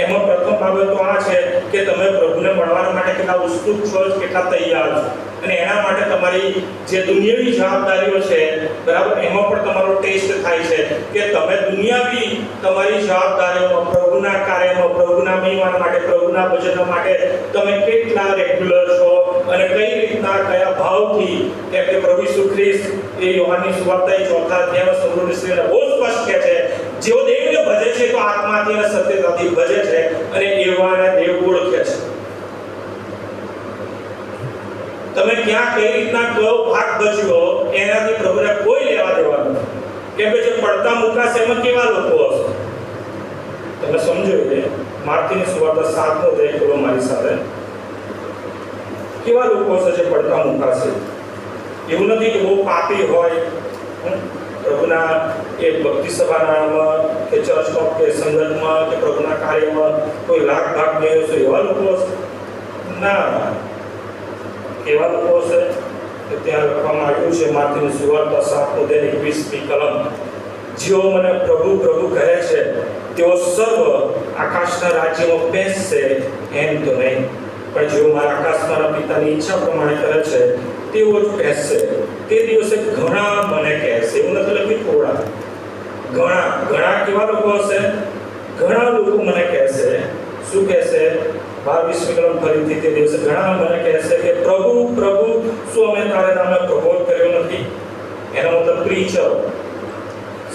એમાં પ્રથમ બાબત તો આ છે કે તમે પ્રભુને મળવા માટે કેટલા ઉત્સુક છો, કેટલા તૈયાર છો. અને એના માટે તમારી જે દુનિયાવી જવાબદારીઓ છે, બરાબર, એમાં પણ તમારો ટેસ્ટ થાય છે કે તમે દુનિયાવી તમારી જવાબદારીઓમાં, પ્રભુના કાર્યમાં, પ્રભુના મહિમા માટે, પ્રભુના ભજન માટે તમે કેટલા રેગ્યુલર છો અને કઈ રીતના, કયા ભાવથી. કેમ કે પ્રભુ ઈસુ ખ્રિસ્ત એ યોહાનની સુવાર્તા 4 અધ્યાયમાં સમૃદ્ધિ બહુ સ્પષ્ટ કહે છે, જેઓ દેવને ભજે છે તો આત્માથી અને સત્યતાથી ભજે છે અને એવાને દેવ ઓળખે છે. તમે ક્યાં કઈ રીતના કયો ભાગ ભજ્યો એનાથી પ્રભુને કોઈ લેવા દેવા નથી. કેમ કે જે પડતા મુકાશે એમાં કેવા લોકો હશે તમે સમજો. કે માર્કની સુવાર્તા 7નો અધ્યાય ખોલો મારી સાથે. કેવા લોકો હશે જે પડતા મુકાશે? એવું નથી કે બહુ પાપી હોય, પ્રભુના એ ભક્તિ સભાનામાં કે ચર્ચમાં કે સંગતમાં કે પ્રભુના કાર્યમાં કોઈ લાખ ભાગ નહીં હશે એવા લોકો હશે? ના. એવા લોકો હશે કે ત્યાં લખવામાં આવ્યું છે માર્કની સુવાર્તા 7નો અધ્યાય 21મી કલમ, જેઓ મને પ્રભુ પ્રભુ કહે છે તેઓ સર્વ આકાશના રાજ્યમાં બેસશે એમ તો નહીં, પણ જેઓ મારા આકાશના પિતાની ઈચ્છા પ્રમાણે કરે છે તેઓ જ બેસશે. તે દિવસે ઘણા મને કહેશે. એવું નથી લખ્યું થોડા, ઘણા કેવા લોકો હશે? ઘણા લોકો મને કહેશે. શું કહેશે? 22મી કલમ ફરીથી, તે દિવસે ઘણા મને કહેશે કે પ્રભુ પ્રભુ શું અમે તારે નામે પ્રબોધ કર્યો નથી? એનો મતલબ પ્રીચર,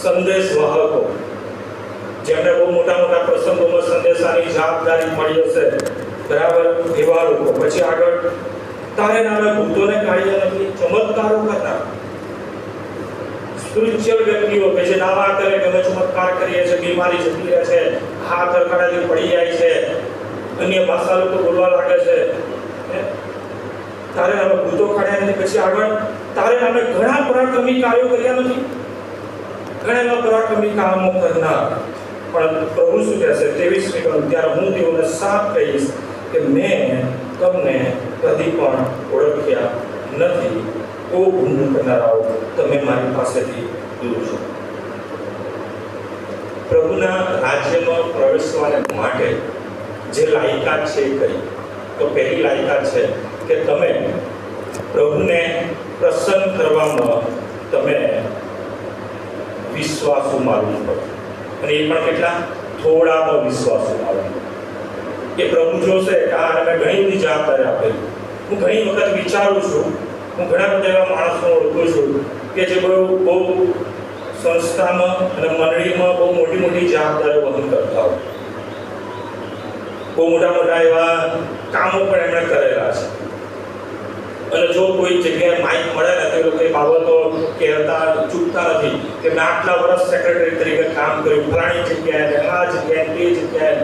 સંદેશ વાહકો, જેમને બહુ મોટા મોટા પ્રસંગોમાં સંદેશાની જવાબદારી મળી હશે, બરાબર, એવા લોકો. પછી આગળ, તારે નામે ભૂતોને કાઢ્યા નથી, ચમત્કારો કરતા સ્પિરિચ્યુઅલ વ્યક્તિઓ કે જે દાવા કરે કે અમે ચમત્કાર કરીએ છીએ, બીમારી જતી રહે છે, હાથ અકળાથી પડી જાય છે, અન્ય ભાષા લોકો બોલવા લાગે છે, તારે નામે ભૂતો કાઢ્યા નથી. પછી આગળ, તારે નામે ઘણા પરાક્રમી કાર્યો કર્યા નથી, ઘણા એવા પરાક્રમી કામો કરનાર. પણ પ્રભુ શું કહેશે? 23મી કલમ, ત્યારે હું તેઓને સાફ કહીશ કે મેં તમને કદી પણ ઓળખ્યા નથી. ઓ ભૂલ કરનારાઓ, તમે મારી પાસેથી દૂર છો. પ્રભુના રાજ્યમાં પ્રવેશવાને માટે જે લાયકાત છે એ કઈ? તો પહેલી લાયકાત છે કે તમે પ્રભુને પ્રસન્ન કરવામાં તમે વિશ્વાસુ માનવું પડે. અને એ પણ કેટલા? થોડામાં વિશ્વાસુ માનવું. એ પ્રભુ જોશે કે આ મેં ઘણી બધી જવાબદારી આપેલી. હું ઘણી વખત વિચારું છું, હું ઘણા બધા એવા માણસો ઓળખું છું કે જે બહુ સંસ્થામાં અને મંડળીમાં બહુ મોટી મોટી જવાબદારીઓ વહન કરતા હોય, બહુ મોટા એવા કામો પણ એમણે કરેલા છે. અને જો કોઈ જગ્યાએ માઇક મળે ને તો એ લોકો એ બાબતો કહેતા ચૂકતા નથી કે મેં આટલા વર્ષ સેક્રેટરી તરીકે કામ કર્યું, ફલાણી જગ્યાએ, આ જગ્યાએ, તે જગ્યાએ.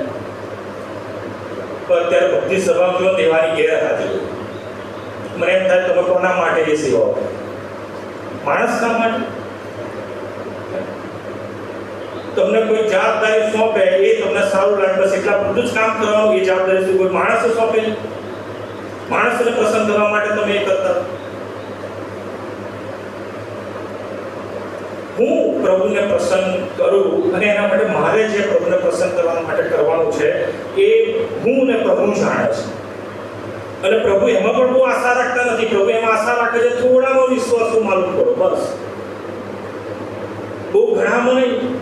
પણ અત્યારે ભક્તિ સભામાં જો દેવાની ગેરહાજરી. મને એમ થાય તમે કોના માટે એ સેવાઓ? માણસના માટે? તમને કોઈ જવાબદારી સોંપે, એ તમને સારું લાગે બસ એટલા બધું જ કામ કરવાનું, એ જવાબદારી શું કોઈ માણસે સોંપે? માણસને પ્રસન્ન કરવા માટે તમે એ કરતા. હું પ્રભુને પ્રસન્ન કરું અને એના માટે મારે જે પ્રભુને પ્રસન્ન કરવા માટે કરવાનું છે એ હું ને પ્રભુ જાણે છે. અને પ્રભુ એમાં પણ બહુ આશા રાખતા નથી. પ્રભુ એમાં આશા રાખે છે થોડામાં વિશ્વાસો માલુમ કરો, બસ. બહુ ઘણામાં નહીં.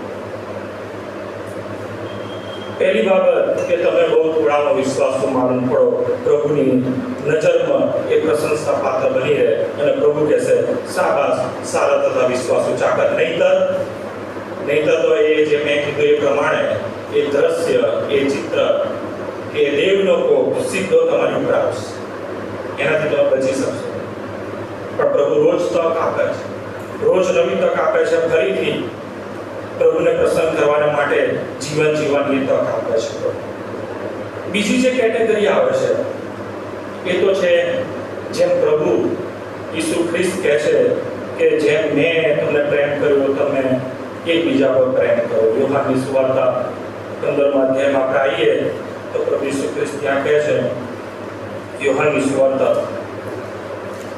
પહેલી બાબત કે તમે બહુ થોડામાં વિશ્વાસો માલુમ પડો, પ્રભુની નજરમાં એ પ્રશંસા પાત્ર બની રહે અને પ્રભુ કહેશે શાબાશ, સારા તથા વિશ્વાસુ ચાકર. નહીતર તો એ જે મેં કીધું એ પ્રમાણે એ દ્રશ્ય, એ ચિત્ર, એ દેવનો કોપ સીધો તમારી ઉપર આવશે. એનાથી તમે બચી શકશો. પણ પ્રભુ રોજ તક આપે છે, રોજ નવી તક આપે છે. ફરીથી પ્રભુને પ્રસન્ન કરવા માટે જીવન જીવવાની તક આપે છે. બીજી જે કેટેગરી આવે છે એ તો છે જેમ પ્રભુ ઈસુ ખ્રિસ્ત કહે છે કે જેમ મેં તમને પ્રેમ કર્યો તમે એકબીજા પર પ્રેમ કરો. યોહાનની સુવાર્તા 15મા અધ્યાયમાં આપણે આવીએ તો પ્રભુ ઈસુ ખ્રિસ્ત ત્યાં કહે છે, યોહાનની સુવાર્તા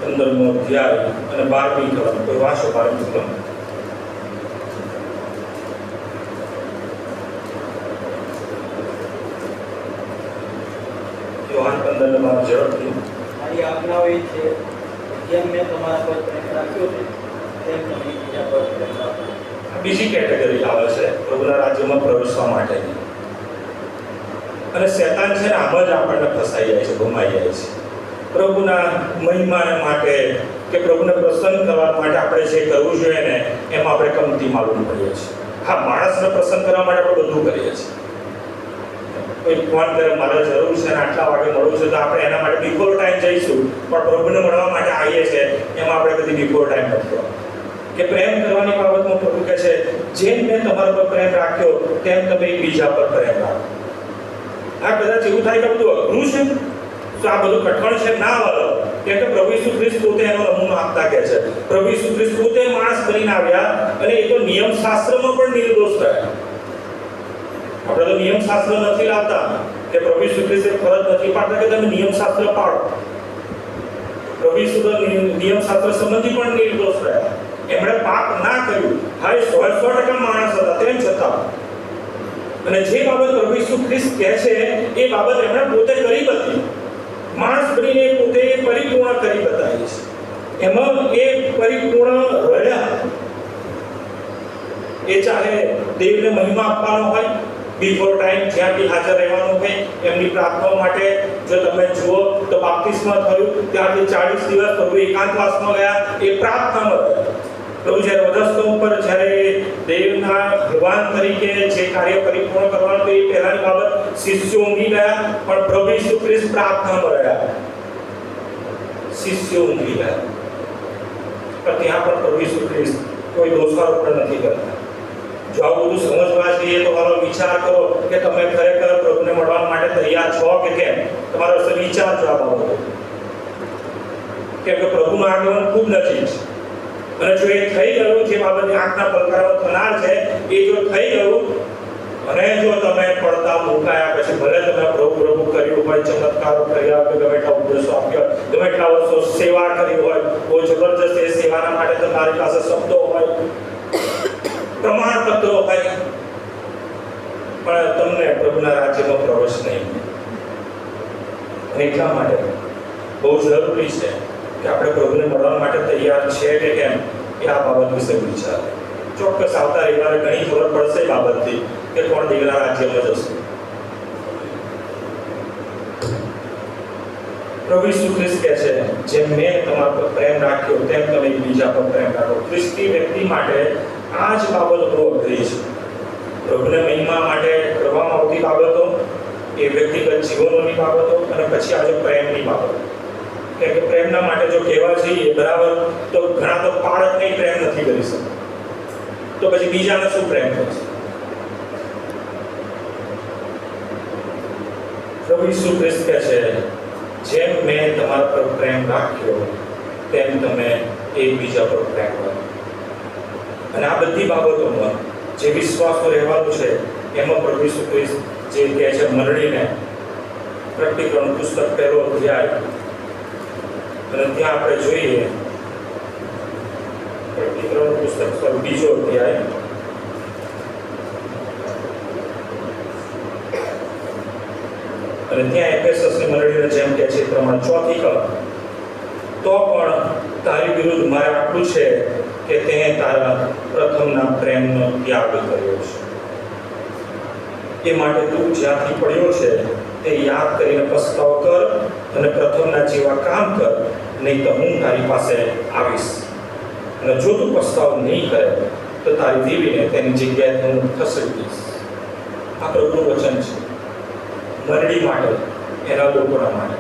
15મો અધ્યાય અને 12મી કલમ. કોઈ વાંચો 12મી કલમ. યોહાન 15:12 ઝડપથી. મારી આજ્ઞાઓ એ છે જેમ મેં તમારા પર પ્રેમ રાખ્યો છે તેમ તમે બીજા પર પ્રેમ રાખો. બીજી કેટેગરી આવે છે પ્રભુના રાજ્યમાં પ્રવેશવા માટેની. અને શૈતાન છે ને આમ જ આપણને ફસાઈ જાય છે, ગુમાઈ જાય છે. પ્રભુના મહિમાને માટે કે પ્રભુને પ્રસન્ન કરવા માટે આપણે જે કરવું જોઈએ ને એમાં આપણે કમતી માલુમ પડીએ છીએ. હા, માણસને પ્રસન્ન કરવા માટે આપણે બધું કરીએ છીએ. કોઈ ફોન કરે મારે જરૂર છે ને આટલા વાગે મળવું છે તો આપણે એના માટે બિફોર ટાઈમ જઈશું, પણ પ્રભુને મળવા માટે આવીએ છીએ એમાં આપણે કદી બિફોર ટાઈમ નથી કરવાનો. કે પ્રેમ કરવાની બાબતમાં પ્રભુ કહે છે જેમ મેં તમારા પર પ્રેમ રાખ્યો તેમ તમે બીજા પર પ્રેમ રાખો. આ કદાચ એવું થાય કે બધું અઘરું છે, તો આ બધું કઠણ છે, ના વાળો. કેમ કે પ્રભુ ઈસુ ખ્રિસ્ત પોતે એનો નમૂનો આપતા કહે છે. પ્રભુ ઈસુ ખ્રિસ્ત પોતે માણસ બનીને આવ્યા અને એ તો નિયમ શાસ્ત્રમાં પણ નિર્દોષ થયા. આપણે તો નિયમ શાસ્ત્ર નથી લાવતા કે પ્રભુ ઈસુ ખ્રિસ્તે ફરજ નથી પાડતા કે તમે નિયમ શાસ્ત્ર પાડો. પ્રભુ ઈસુ તો નિયમ શાસ્ત્ર સંબંધી પણ નિર્દોષ રહ્યા. એમણે પાપ ના કર્યું. હા, એ 100% માણસ હતા તેમ છતાં. અને જે બાબત પ્રભુ ઈસુ ખ્રિસ્ત કહે છે એ બાબત એમણે પોતે કરી બતાવી. માણસ બનીને પોતે પરિપૂર્ણ કરી બતાવી છે. એમાં એ પરિપૂર્ણ રહ્યા. એ ચાહે દેવને મહિમા આપવાનો હોય, બિફોર ટાઈમ જ્યાં બી હાજર રહેવાનું હોય, એમની પ્રાર્થનાઓ માટે જો તમે જુઓ તો બાપ્તિસ્મા થયું ત્યારથી 40 દિવસ પ્રભુ એકાંતવાસમાં ગયા, એ પ્રાર્થનામાં રહ્યા. પ્રભુ જ્યારે વધસ્તંભ ઉપર જ્યારે દેવના ભગવાન તરીકે જે કાર્ય પરિપૂર્ણ કરવાનું એ પહેલાની બાબત શિષ્યો ઊંઘી ગયા, પણ પ્રભુ ઈસુ ખ્રિસ્ત પ્રાર્થનામાં રહ્યા. શિષ્યો ઊંઘી ગયા, પણ ત્યાં પણ પ્રભુ ઈસુ ખ્રિસ્ત કોઈ દોષારોપણ નથી કરતા. જો આવું બધું સમજવા જઈએ તો મારો વિચાર કરો કે તમે ખરેખર પ્રભુને મળવા માટે તૈયાર છો કે કેમ. તમારો વિચાર જો આ બાબતો, કેમ કે પ્રભુનું આગમન ખૂબ નજીક છે. અને જો એ થઈ ગયું, જે બાબતે આંખના પલકારો થનાર છે એ જો થઈ ગયું, અને જો તમે પડતા મુકાયા પછી ભલે તમે પ્રભુ પ્રભુ કર્યું હોય, ચમત્કારો કર્યા હોય, ગમે એટલા ઉપદેશો આપ્યા, ગમે એટલા વર્ષો સેવા કરી હોય, બહુ જબરજસ્ત એ સેવાના માટે તમારી પાસે શબ્દો હોય, પ્રમાણપત્રો હોય, પણ તમને પ્રભુના રાજ્યમાં પ્રવેશ નહીં. અને એટલા માટે બહુ જરૂરી છે કે આપણે પ્રભુને મળવા માટે તૈયાર છે કે કેમ એ આ બાબત વિશે વિચારે. ચોક્કસ આવતા રવિવારે ઘણી ખબર પડશે એ બાબતથી કે કોણ દેવના રાજ્યમાં જશે. પ્રભુ ઈસુ ખ્રિસ્ત કહે છે જેમ મેં તમારા પર પ્રેમ રાખ્યો તેમ તમે બીજા પર પ્રેમ રાખો. ખ્રિસ્તી વ્યક્તિ માટે આ જ બાબત બહુ અઘરી છે. પ્રભુને મહિમા માટે કરવામાં આવતી બાબતો, એ વ્યક્તિગત જીવનોની બાબતો, અને પછી આજે પ્રેમની બાબતો. કેમ કે પ્રેમના માટે જો કહેવા જઈએ બરાબર તો ઘણા તો બાળકને પ્રેમ નથી કરી શકતા, તો પછી બીજાને શું પ્રેમ કરશે. પ્રભુ ઈસુ ખ્રિસ્ત કહે છે જેમ મેં તમારા પર પ્રેમ રાખ્યો તેમ તમે એકબીજા પર પ્રેમ કરો. અને આ બધી બાબતોમાં જે વિશ્વાસો રહેવાનું છે એમાં પ્રભુ ઈસુ ખ્રિસ્ત જે કહે છે મંડળીને, પ્રકટીકરણ પુસ્તક 1 અધ્યાય અને ત્યાં આપણે જોઈએ પ્રકટીકરણનું પુસ્તક 2 અધ્યાય અને ત્યાં એફેસસની મંડળીને જેમ કે છે પ્રમાણે 4થી કલમ, તો પણ તારી વિરુદ્ધ મારે આટલું છે કે તે તારા પ્રથમના પ્રેમનો ત્યાગ કર્યો છે. એ માટે તું જ્યાંથી પડ્યો છે તે યાદ કરીને પસ્તાવો કર અને પ્રથમના જેવા કામ કર, નહીં તો હું તારી પાસે આવીશ. અને જો તું પસ્તાવો નહીં કરે તો તારી દેવીને તેની જગ્યાએ હું ખસેડી દઈશ. આ પ્રભુનું વચન છે મંડળી માટે, એના લોકોના માટે.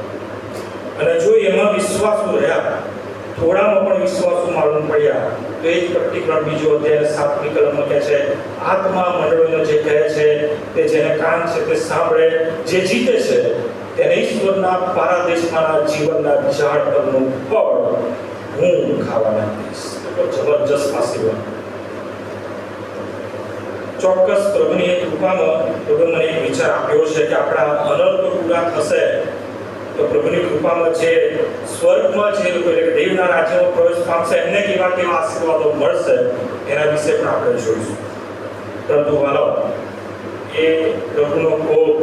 અને જો એમાં વિશ્વાસુ રહ્યા, થોડામાં પણ વિશ્વાસુ માલુમ પડ્યા, તો એ જ પ્રકટીકરણ 2 અધ્યાય 7મી કલમમાં કહે છે, આત્મા મંડળીનો જે કહે છે તે જેને કાન છે તે સાંભળે, જે જીતે છે તેને ઈશ્વરના પારાદેશમાંના જીવનના ઝાડ પરનું ફળ હું ખાવાના દઈશ. જબરજસ્ત આશીર્વાદ. ચોક્કસ પ્રભુની એક કૃપામાં પ્રભુ મને એક વિચાર આપ્યો છે કે આપણા અનર્થો પૂરા થશે તો પ્રભુની કૃપામાં જે સ્વર્ગમાં જે લોકો એટલે કે દેવના રાજ્યમાં પ્રવેશ પામશે એમને કેવા કેવા આશીર્વાદો મળશે એના વિશે પણ આપણે જોઈશું. પરંતુ વાલો, એ પ્રભુનો કોપ,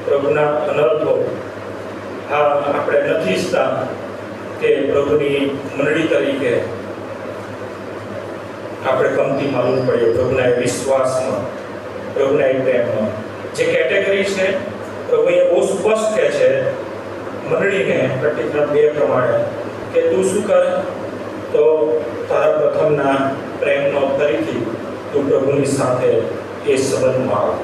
પ્રભુના અનર્થો આપણે નથી ઈચ્છતા કે પ્રભુની મંડળી તરીકે આપણે કમતી માલુમ પડીએ પ્રભુના એ વિશ્વાસમાં, પ્રભુના એ પ્રેમમાં. જે કેટેગરી છે પ્રભુ એ બહુ સ્પષ્ટ કહે છે મંડળીને પ્રકટીકરણ 2 પ્રમાણે કે તું શું કર, તો તારા પ્રથમના પ્રેમનો ફરીથી તું પ્રભુની સાથે એ સંબંધમાં આવ,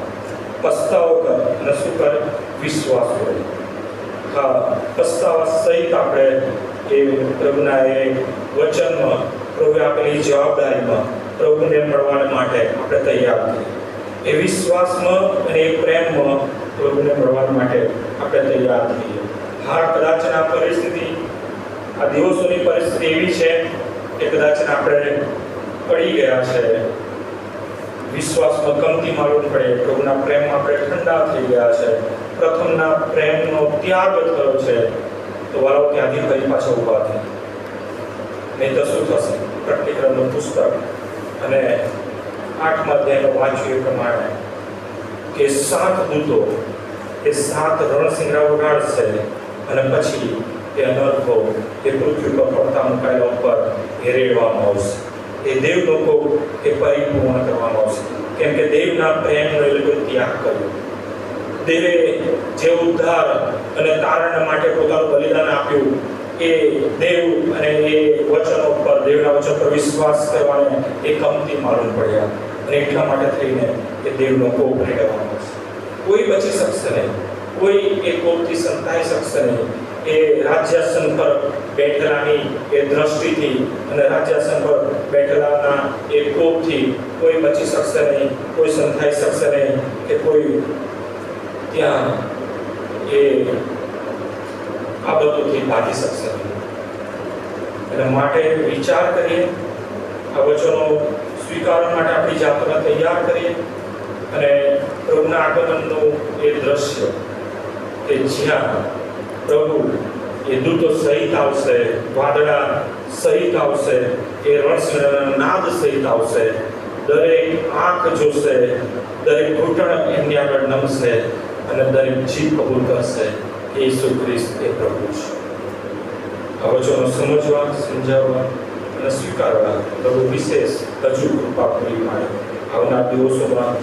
પસ્તાવો કર અને શું કર, વિશ્વાસ કરે. પસ્તાવા સહિત આપણે એ પ્રભુના એ વચનમાં, પ્રભુએ આપેલી જવાબદારીમાં પ્રભુને મળવા માટે આપણે તૈયાર થઈએ. એ વિશ્વાસમાં અને એ પ્રેમમાં પ્રભુને મળવા માટે આપણે તૈયાર થઈએ. કદાચ આ પરિસ્થિતિ, આ દિવસોની પરિસ્થિતિ એવી છે કે કદાચ આપણે પડી ગયા છે, વિશ્વાસમાં કમતી માલુમ પડે, પ્રભુના પ્રેમમાં આપણે ઠંડા થઈ ગયા છે, પ્રથમના પ્રેમનો ત્યાગ થયો છે, તો વાળો ત્યાંથી ફરી પાછા ઊભા થાય. નહીં તો શું થશે? પ્રકટીકરણનું પુસ્તક અને 8મા અધ્યાયમાં વાંચ્યું એ પ્રમાણે કે 7 દૂતો એ 7 રણસિંગડા ઉડાડશે અને પછી એ અનર્થો એ પૃથ્વી પર પડતા મુકાયેલા ઉપર એ રેડવામાં આવશે. એ દેવ લોકો એ પરિપૂર્ણ કરવામાં આવશે, કેમ કે દેવના પ્રેમનો એ લોકો ત્યાગ કર્યો. દેવે જે ઉદ્ધાર અને તારણ માટે પોતાનું બલિદાન આપ્યું, એ દેવ અને એ વચનો પર, દેવના વચન પર વિશ્વાસ કરવાને એ કમતી માલુમ પડ્યા અને એટલા માટે થઈને એ દેવનો કોપ રેડવામાં આવશે. કોઈ બચી શકશે નહીં, કોઈ એ કોપથી સંતાઈ શકશે નહીં. એ રાજ્યાસન પર બેઠેલાની એ દ્રષ્ટિથી અને રાજ્યાસન પર બેઠેલાના એ કોપથી કોઈ બચી શકશે નહીં, કોઈ સંતાઈ શકશે નહીં કે કોઈ ત્યાં એ આ બધુંથી ભાગી શકશે નહીં. એટલે માટે વિચાર કરીએ, આ વચનો સ્વીકારવા માટે આપણી જાતને તૈયાર કરીએ અને પ્રભુના આગમનનું એ દ્રશ્ય કે જ્યાં પ્રભુ એ દૂતો સહિત આવશે, વાદળા સહિત આવશે, એ રણસિંહના નાદ સહિત આવશે, દરેક આંખ જોશે, દરેક ઘૂંટણ એમની આગળ નમશે અને દરેક જીભ કબૂલ કરશે ઈસુ ખ્રિસ્ત એ પ્રભુ છે. આ વચનો સમજવા, સમજાવવા અને સ્વીકારવા પ્રભુ વિશેષ હજુ કૃપા પૂરી પાડે. આવનાર દિવસોમાં